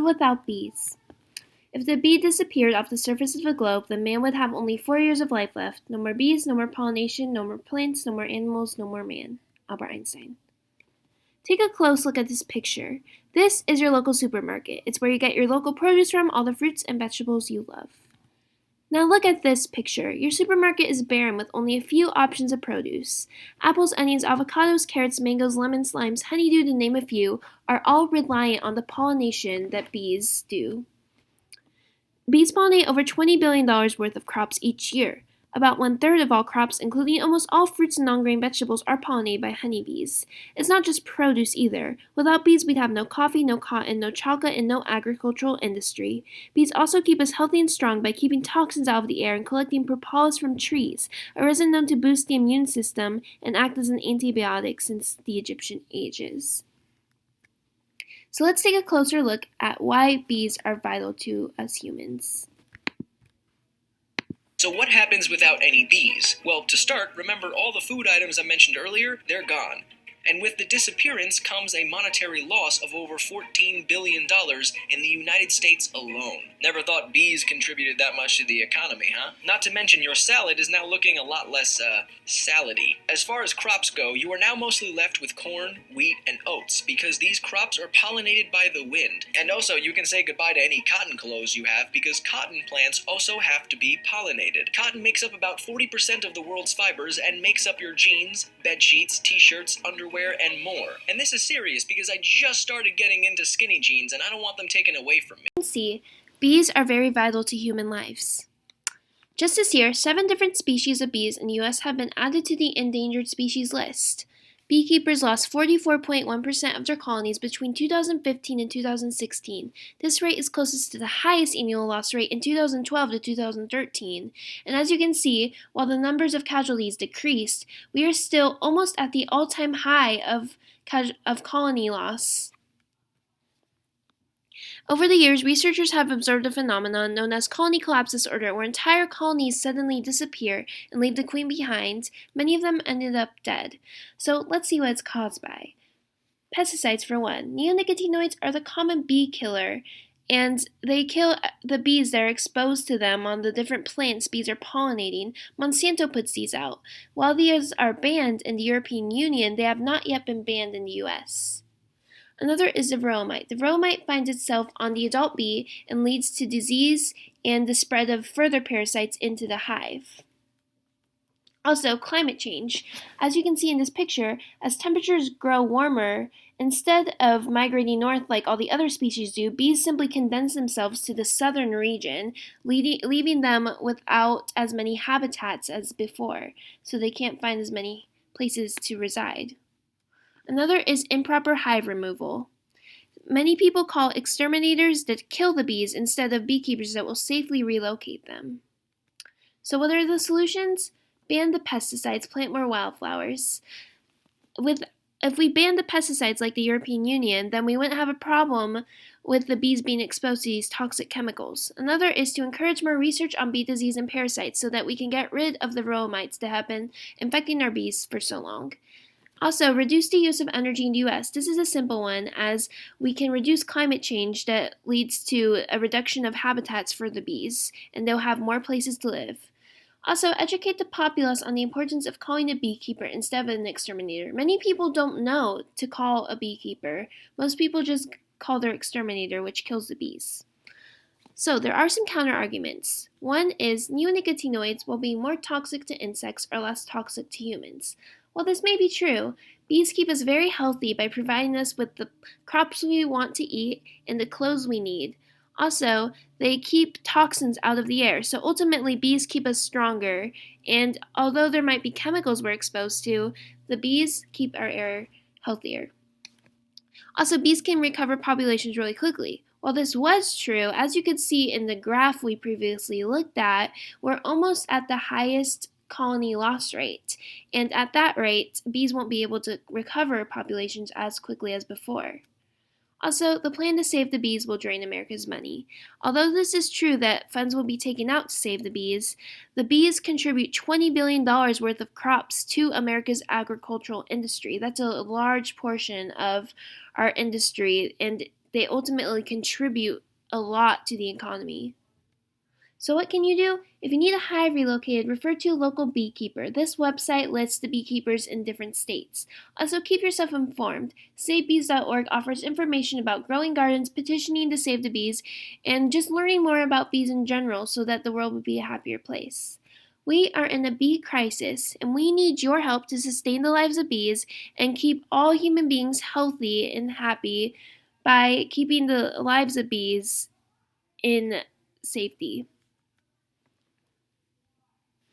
without bees. If the bee disappeared off the surface of the globe, then man would have only 4 years of life left. No more bees, no more pollination, no more plants, no more animals, no more man. Albert Einstein. Take a close look at this picture. This is your local supermarket. It's where you get your local produce from, all the fruits and vegetables you love. Now look at this picture. Your supermarket is barren with only a few options of produce. Apples, onions, avocados, carrots, mangoes, lemons, limes, honeydew, to name a few, are all reliant on the pollination that bees do. Bees pollinate over $20 billion worth of crops each year. About 1/3 of all crops, including almost all fruits and non-grain vegetables, are pollinated by honeybees. It's not just produce either. Without bees, we'd have no coffee, no cotton, no chocolate, and no agricultural industry. Bees also keep us healthy and strong by keeping toxins out of the air and collecting propolis from trees, a resin known to boost the immune system and act as an antibiotic since the Egyptian ages. So let's take a closer look at why bees are vital to us humans. So what happens without any bees? Well, to start, remember all the food items I mentioned earlier, they're gone. And with the disappearance comes a monetary loss of over $14 billion in the United States alone. Never thought bees contributed that much to the economy, huh? Not to mention your salad is now looking a lot less, salady. As far as crops go, you are now mostly left with corn, wheat, and oats, because these crops are pollinated by the wind. And also, you can say goodbye to any cotton clothes you have, because cotton plants also have to be pollinated. Cotton makes up about 40% of the world's fibers and makes up your jeans, bed sheets, t-shirts, underwear, and more. And this is serious because I just started getting into skinny jeans and I don't want them taken away from me. You can see, bees are very vital to human lives. Just this year, 7 different species of bees in the U.S. have been added to the endangered species list. Beekeepers lost 44.1% of their colonies between 2015 and 2016. This rate is closest to the highest annual loss rate in 2012 to 2013. And as you can see, while the numbers of casualties decreased, we are still almost at the all-time high of colony loss. Over the years, researchers have observed a phenomenon known as colony collapse disorder, where entire colonies suddenly disappear and leave the queen behind. Many of them ended up dead. So let's see what it's caused by. Pesticides, for one. Neonicotinoids are the common bee killer, and they kill the bees that are exposed to them on the different plants bees are pollinating. Monsanto puts these out. While these are banned in the European Union, they have not yet been banned in the US. Another is the varroa mite. The varroa mite finds itself on the adult bee and leads to disease and the spread of further parasites into the hive. Also, climate change. As you can see in this picture, as temperatures grow warmer, instead of migrating north like all the other species do, bees simply condense themselves to the southern region, leaving them without as many habitats as before, so they can't find as many places to reside. Another is improper hive removal. Many people call exterminators that kill the bees instead of beekeepers that will safely relocate them. So what are the solutions? Ban the pesticides, plant more wildflowers. If we ban the pesticides like the European Union, then we wouldn't have a problem with the bees being exposed to these toxic chemicals. Another is to encourage more research on bee disease and parasites so that we can get rid of the varroa mites that have been infecting our bees for so long. Also, reduce the use of energy in the U.S. This is a simple one, as we can reduce climate change that leads to a reduction of habitats for the bees, and they'll have more places to live. Also, educate the populace on the importance of calling a beekeeper instead of an exterminator. Many people don't know to call a beekeeper. Most people just call their exterminator, which kills the bees. So, there are some counter-arguments. One is neonicotinoids, while being more toxic to insects, are less toxic to humans. While this may be true, bees keep us very healthy by providing us with the crops we want to eat and the clothes we need. Also, they keep toxins out of the air, so ultimately bees keep us stronger, and although there might be chemicals we're exposed to, the bees keep our air healthier. Also, bees can recover populations really quickly. While this was true, as you could see in the graph we previously looked at, we're almost at the highest colony loss rate, and at that rate, bees won't be able to recover populations as quickly as before. Also, the plan to save the bees will drain America's money. Although this is true that funds will be taken out to save the bees contribute $20 billion worth of crops to America's agricultural industry. That's a large portion of our industry, and they ultimately contribute a lot to the economy. So what can you do? If you need a hive relocated, refer to a local beekeeper. This website lists the beekeepers in different states. Also, keep yourself informed. SaveBees.org offers information about growing gardens, petitioning to save the bees, and just learning more about bees in general so that the world would be a happier place. We are in a bee crisis, and we need your help to sustain the lives of bees and keep all human beings healthy and happy by keeping the lives of bees in safety.